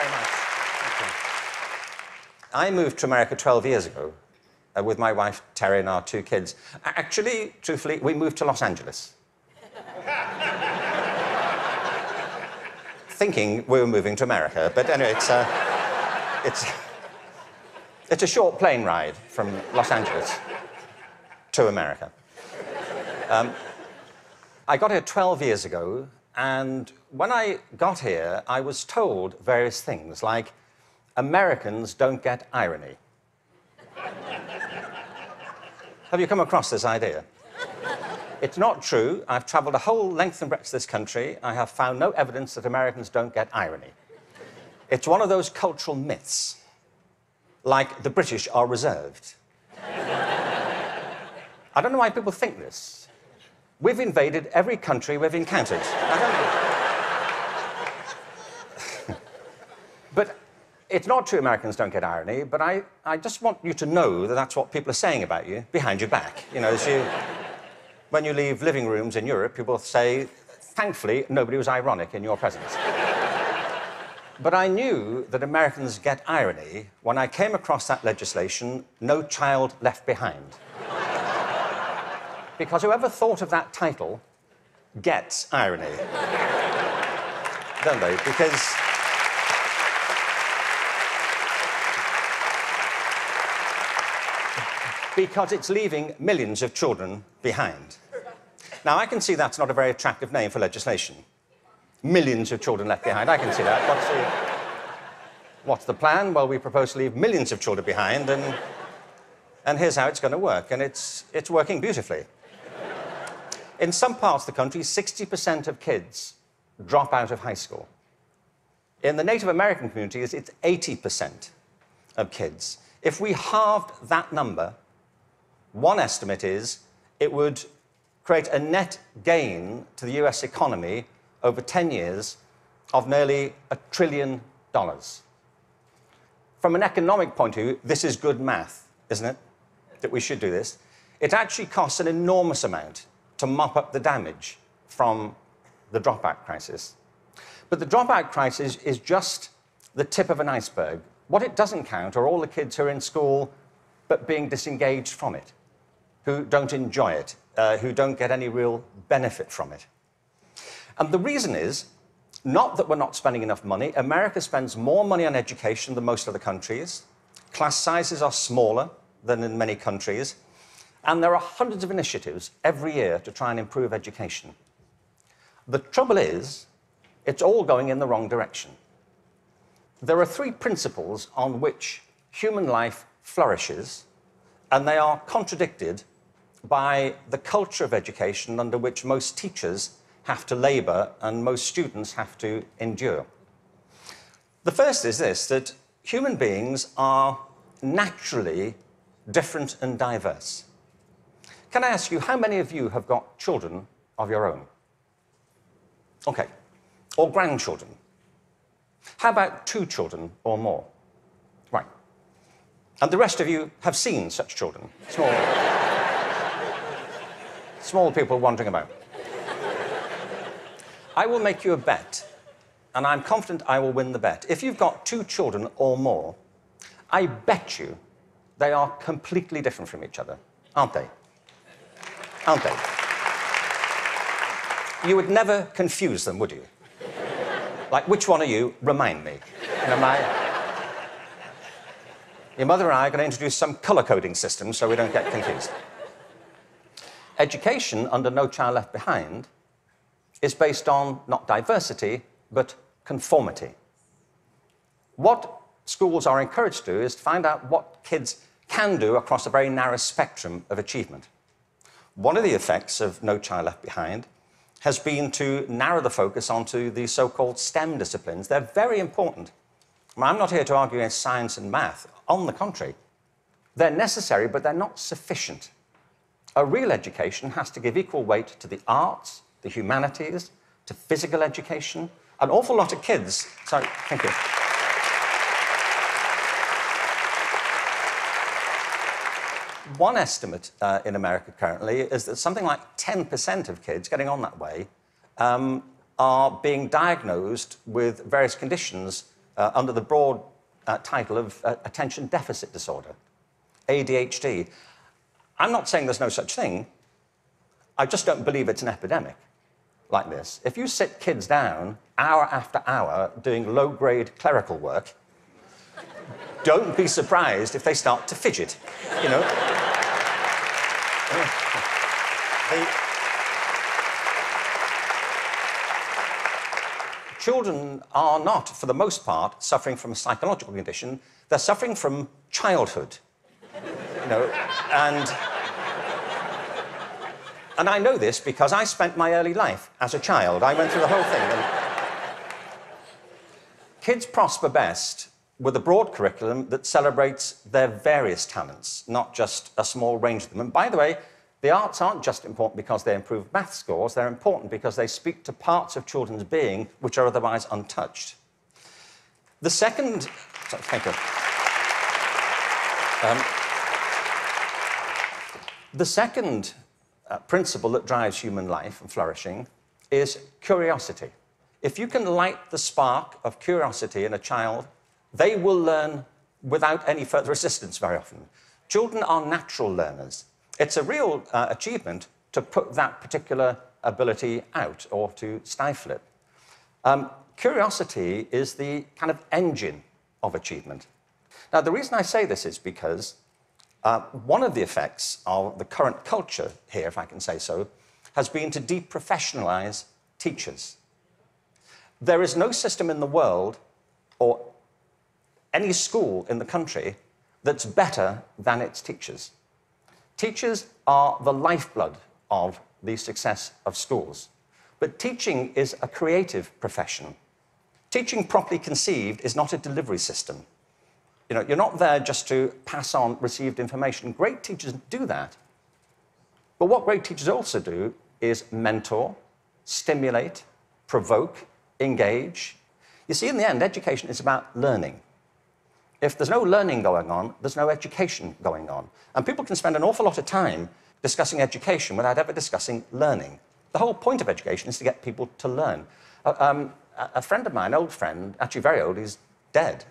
very much. Thank you. I moved to America 12 years ago with my wife, Terry, and our 2 kids. Actually, truthfully, we moved to Los Angeles. Thinking we were moving to America. But anyway, it's a short plane ride from Los Angeles to America. I got here 12 years ago, and when I got here, I was told various things, like, Americans don't get irony. Have you come across this idea? It's not true. I've travelled a whole length and breadth of this country. I have found no evidence that Americans don't get irony. It's one of those cultural myths, like the British are reserved. I don't know why people think this. We've invaded every country we've encountered. But it's not true Americans don't get irony, but I just want you to know that that's what people are saying about you behind your back. You know, when you leave living rooms in Europe, people say, thankfully, nobody was ironic in your presence. But I knew that Americans get irony when I came across that legislation, No Child Left Behind. Because whoever thought of that title gets irony. Don't they? Because it's leaving millions of children behind. Now, I can see that's not a very attractive name for legislation. Millions of children left behind. I can see that. What's the plan? Well, we propose to leave millions of children behind, and here's how it's going to work. And it's working beautifully. In some parts of the country, 60% of kids drop out of high school. In the Native American communities, it's 80% of kids. If we halved that number, one estimate is it would create a net gain to the US economy over 10 years of nearly $1 trillion. From an economic point of view, this is good math, isn't it? That we should do this. It actually costs an enormous amount to mop up the damage from the dropout crisis. But the dropout crisis is just the tip of an iceberg. What it doesn't count are all the kids who are in school but being disengaged from it, who don't enjoy it, who don't get any real benefit from it. And the reason is not that we're not spending enough money. America spends more money on education than most other countries. Class sizes are smaller than in many countries. And there are hundreds of initiatives every year to try and improve education. The trouble is, it's all going in the wrong direction. There are 3 principles on which human life flourishes, and they are contradicted by the culture of education under which most teachers have to labour and most students have to endure. The first is this, that human beings are naturally different and diverse. Can I ask you, how many of you have got children of your own? OK. Or grandchildren? How about 2 children or more? Right. And the rest of you have seen such children? Small people wandering about. I will make you a bet, and I'm confident I will win the bet. If you've got 2 children or more, I bet you they are completely different from each other, aren't they? Aren't they? You would never confuse them, would you? Like, which one are you? Remind me. You know, your mother and I are going to introduce some colour-coding system so we don't get confused. Education under No Child Left Behind is based on not diversity, but conformity. What schools are encouraged to do is to find out what kids can do across a very narrow spectrum of achievement. One of the effects of No Child Left Behind has been to narrow the focus onto the so-called STEM disciplines. They're very important. I'm not here to argue against science and math. On the contrary, they're necessary, but they're not sufficient. A real education has to give equal weight to the arts, the humanities, to physical education. An awful lot of kids... Sorry, thank you. One estimate in America currently is that something like 10% of kids getting on that way are being diagnosed with various conditions under the broad title of attention deficit disorder, ADHD. I'm not saying there's no such thing. I just don't believe it's an epidemic like this. If you sit kids down hour after hour doing low-grade clerical work, don't be surprised if they start to fidget, you know. Children are not, for the most part, suffering from a psychological condition. They're suffering from childhood, you know, and I know this because I spent my early life as a child. I went through the whole thing. And kids prosper best with a broad curriculum that celebrates their various talents, not just a small range of them. And by the way, the arts aren't just important because they improve math scores, they're important because they speak to parts of children's being which are otherwise untouched. The second... Sorry, thank you. The second principle that drives human life and flourishing is curiosity. If you can light the spark of curiosity in a child, they will learn without any further assistance very often. Children are natural learners. It's a real achievement to put that particular ability out or to stifle it. Curiosity is the kind of engine of achievement. Now, the reason I say this is because one of the effects of the current culture here, if I can say so, has been to deprofessionalize teachers. There is no system in the world or any school in the country that's better than its teachers. Teachers are the lifeblood of the success of schools. But teaching is a creative profession. Teaching properly conceived is not a delivery system. You know, you're not there just to pass on received information. Great teachers do that. But what great teachers also do is mentor, stimulate, provoke, engage. You see, in the end, education is about learning. If there's no learning going on, there's no education going on. And people can spend an awful lot of time discussing education without ever discussing learning. The whole point of education is to get people to learn. A friend of mine, an old friend, actually very old, he's dead.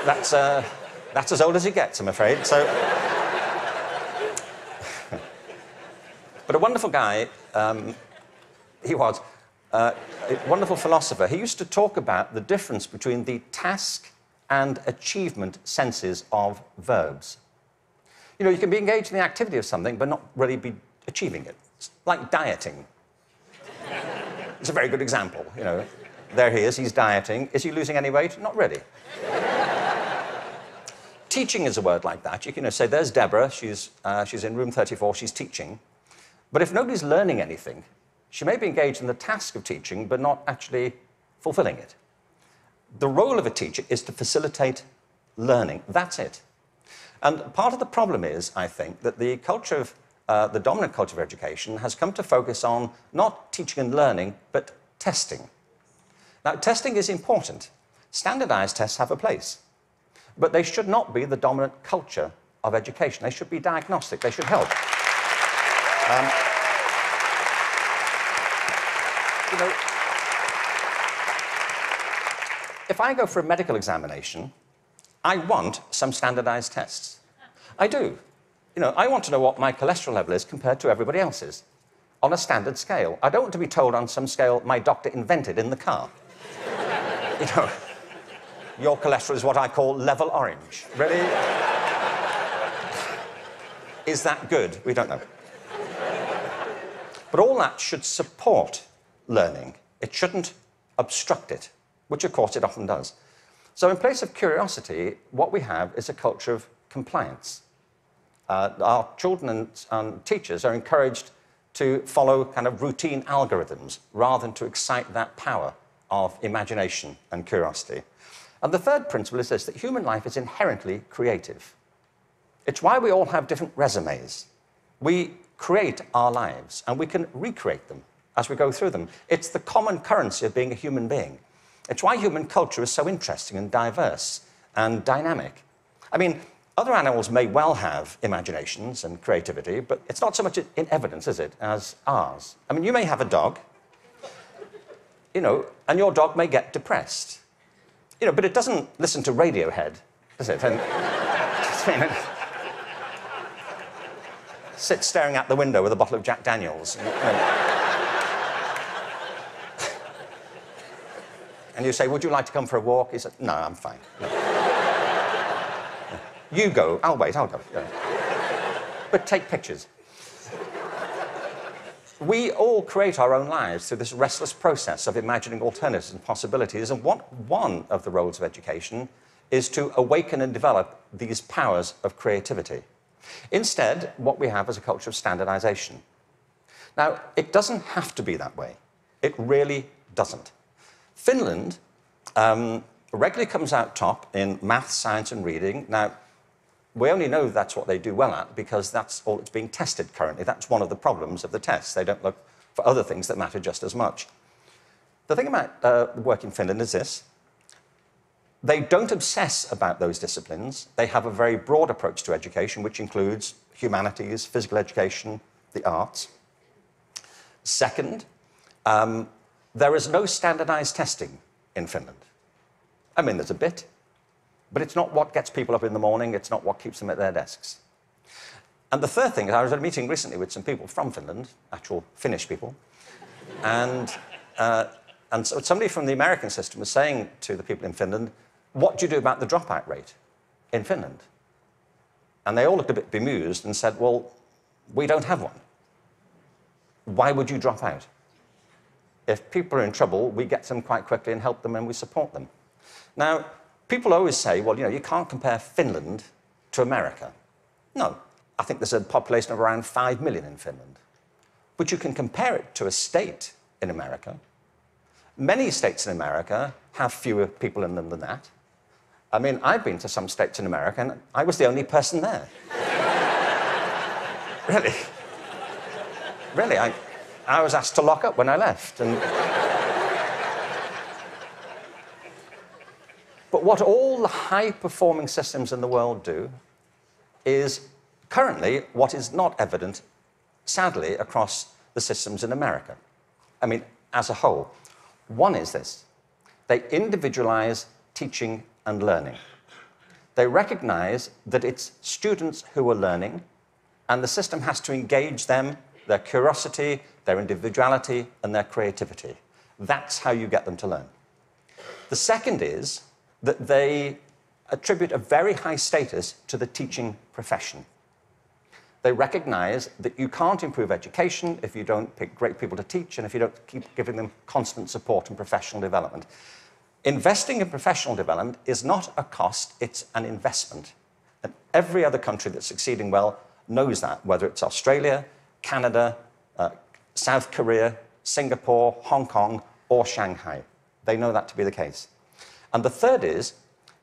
That's as old as it gets, I'm afraid. So, but a wonderful guy, he was. A wonderful philosopher. He used to talk about the difference between the task and achievement senses of verbs. You know, you can be engaged in the activity of something, but not really be achieving it. It's like dieting. It's a very good example, you know. There he is, he's dieting. Is he losing any weight? Not really. Teaching is a word like that. You can say, there's Deborah, she's in room 34, she's teaching. But if nobody's learning anything, she may be engaged in the task of teaching, but not actually fulfilling it. The role of a teacher is to facilitate learning. That's it. And part of the problem is, I think, that the culture of, the dominant culture of education has come to focus on not teaching and learning, but testing. Now, testing is important. Standardized tests have a place. But they should not be the dominant culture of education. They should be diagnostic. They should help. You know, if I go for a medical examination, I want some standardized tests. I do. You know, I want to know what my cholesterol level is compared to everybody else's on a standard scale. I don't want to be told on some scale my doctor invented in the car. You know, your cholesterol is what I call level orange. Really? Is that good? We don't know. But all that should support learning. It shouldn't obstruct it, which of course it often does. So in place of curiosity, what we have is a culture of compliance. Our children and teachers are encouraged to follow kind of routine algorithms rather than to excite that power of imagination and curiosity. And the third principle is this, that human life is inherently creative. It's why we all have different resumes. We create our lives, and we can recreate them as we go through them. It's the common currency of being a human being. It's why human culture is so interesting and diverse and dynamic. I mean, other animals may well have imaginations and creativity, but it's not so much in evidence, is it, as ours. I mean, you may have a dog, you know, and your dog may get depressed. You know, but it doesn't listen to Radiohead, does it? And, sit staring out the window with a bottle of Jack Daniels. And you say, would you like to come for a walk? He said, no, I'm fine. No. You go. I'll wait, I'll go. Yeah. But take pictures. We all create our own lives through this restless process of imagining alternatives and possibilities, and one of the roles of education is to awaken and develop these powers of creativity. Instead, what we have is a culture of standardization. Now, it doesn't have to be that way. It really doesn't. Finland regularly comes out top in maths, science, and reading. Now, we only know that's what they do well at because that's all that's being tested currently. That's one of the problems of the tests. They don't look for other things that matter just as much. The thing about work in Finland is this. They don't obsess about those disciplines. They have a very broad approach to education, which includes humanities, physical education, the arts. Second, there is no standardized testing in Finland. I mean, there's a bit, but it's not what gets people up in the morning. It's not what keeps them at their desks. And the third thing is, I was at a meeting recently with some people from Finland, actual Finnish people, and so somebody from the American system was saying to the people in Finland, what do you do about the dropout rate in Finland? And they all looked a bit bemused and said, well, we don't have one. Why would you drop out? If people are in trouble, we get them quite quickly and help them and we support them. Now, people always say, well, you know, you can't compare Finland to America. No, I think there's a population of around 5 million in Finland. But you can compare it to a state in America. Many states in America have fewer people in them than that. I mean, I've been to some states in America and I was the only person there. Really. Really, I was asked to lock up when I left. But what all the high-performing systems in the world do is currently what is not evident, sadly, across the systems in America. I mean, as a whole. One is this. They individualize teaching and learning. They recognize that it's students who are learning, and the system has to engage them, their curiosity, their individuality, and their creativity. That's how you get them to learn. The second is that they attribute a very high status to the teaching profession. They recognize that you can't improve education if you don't pick great people to teach and if you don't keep giving them constant support and professional development. Investing in professional development is not a cost, it's an investment. And every other country that's succeeding well knows that, whether it's Australia, Canada, South Korea, Singapore, Hong Kong, or Shanghai. They know that to be the case. And the third is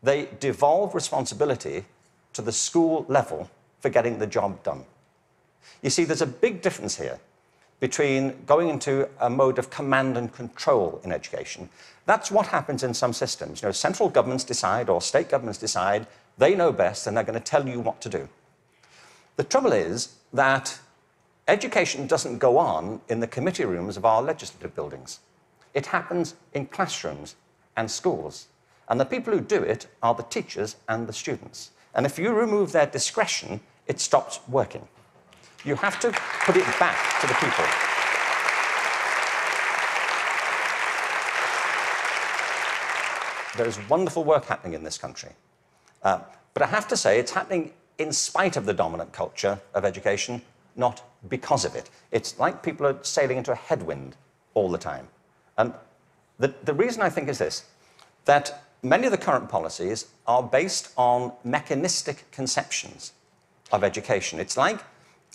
they devolve responsibility to the school level for getting the job done. You see, there's a big difference here between going into a mode of command and control in education. That's what happens in some systems. You know, central governments decide or state governments decide they know best and they're going to tell you what to do. The trouble is that education doesn't go on in the committee rooms of our legislative buildings. It happens in classrooms and schools. And the people who do it are the teachers and the students. And if you remove their discretion, it stops working. You have to put it back to the people. There is wonderful work happening in this country. But I have to say, it's happening in spite of the dominant culture of education, not because of it. It's like people are sailing into a headwind all the time. And the reason I think is this, that many of the current policies are based on mechanistic conceptions of education. It's like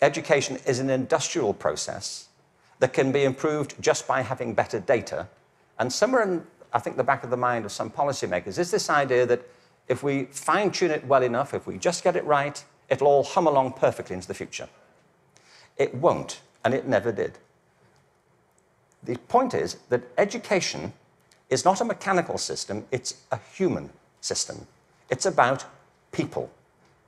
education is an industrial process that can be improved just by having better data. And somewhere in, I think, the back of the mind of some policymakers is this idea that if we fine-tune it well enough, if we just get it right, it'll all hum along perfectly into the future. It won't, and it never did. The point is that education is not a mechanical system, it's a human system. It's about people.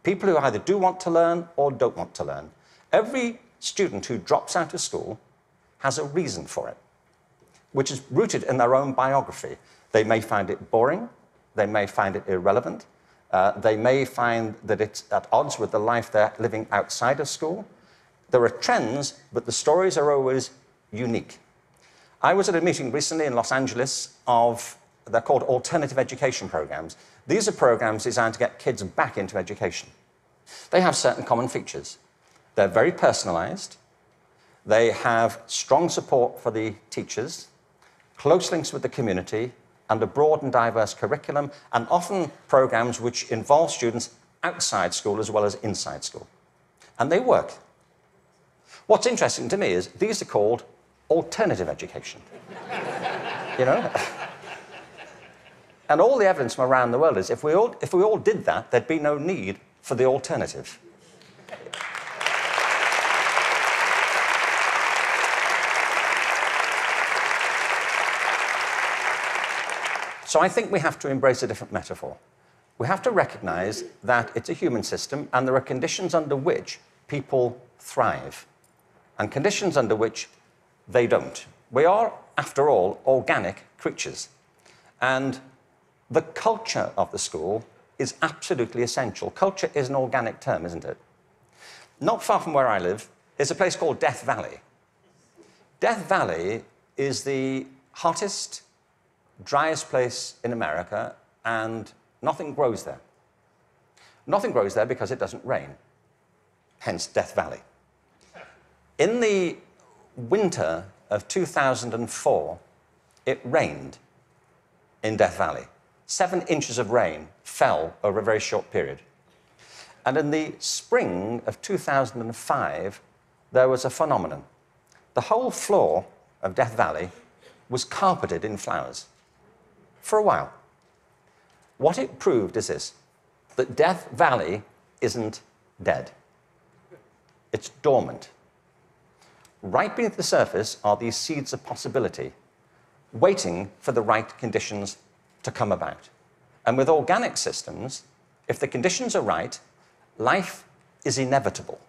People who either do want to learn or don't want to learn. Every student who drops out of school has a reason for it. which is rooted in their own biography. They may find it boring, they may find it irrelevant, they may find that it's at odds with the life they're living outside of school. There are trends, but the stories are always unique. I was at a meeting recently in Los Angeles they're called alternative education programs. These are programs designed to get kids back into education. They have certain common features. They're very personalized. They have strong support for the teachers, close links with the community, and a broad and diverse curriculum, and often programs which involve students outside school as well as inside school. And they work. What's interesting to me is these are called alternative education. You know? And all the evidence from around the world is if we all did that, there'd be no need for the alternative. So I think we have to embrace a different metaphor. We have to recognize that it's a human system and there are conditions under which people thrive and conditions under which they don't. We are, after all, organic creatures. And the culture of the school is absolutely essential. Culture is an organic term, isn't it? Not far from where I live is a place called Death Valley. Death Valley is the hottest, driest place in America, and nothing grows there. Nothing grows there because it doesn't rain, hence Death Valley. In the winter of 2004, it rained in Death Valley. 7 inches of rain fell over a very short period. And in the spring of 2005, there was a phenomenon. The whole floor of Death Valley was carpeted in flowers for a while. What it proved is this, that Death Valley isn't dead. It's dormant. Right beneath the surface are these seeds of possibility, waiting for the right conditions to come about. And with organic systems, if the conditions are right, life is inevitable.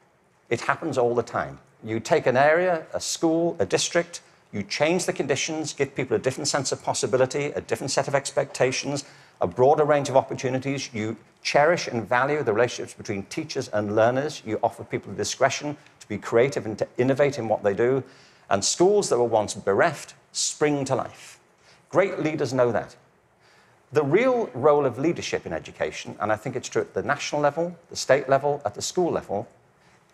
It happens all the time. You take an area, a school, a district, you change the conditions, give people a different sense of possibility, a different set of expectations, a broader range of opportunities. You cherish and value the relationships between teachers and learners. You offer people discretion to be creative and to innovate in what they do. And schools that were once bereft spring to life. Great leaders know that. The real role of leadership in education, and I think it's true at the national level, the state level, at the school level,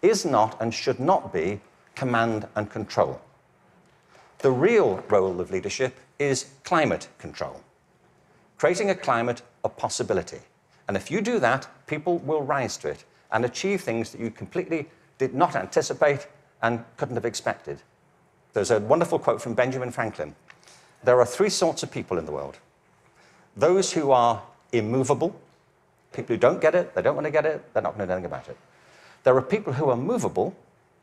is not and should not be command and control. The real role of leadership is climate control, creating a climate of possibility. And if you do that, people will rise to it and achieve things that you completely did not anticipate and couldn't have expected. There's a wonderful quote from Benjamin Franklin. There are 3 sorts of people in the world. Those who are immovable, people who don't get it, they don't want to get it, they're not going to do anything about it. There are people who are movable,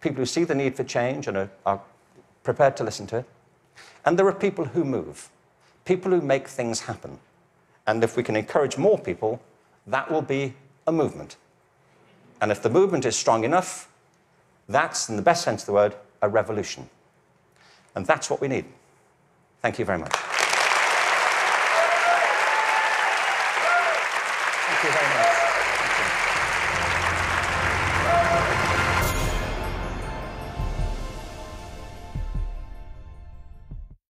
people who see the need for change and are prepared to listen to it. And there are people who move, people who make things happen. And if we can encourage more people, that will be a movement. And if the movement is strong enough, that's, in the best sense of the word, a revolution. And that's what we need. Thank you very much. Thank you very much.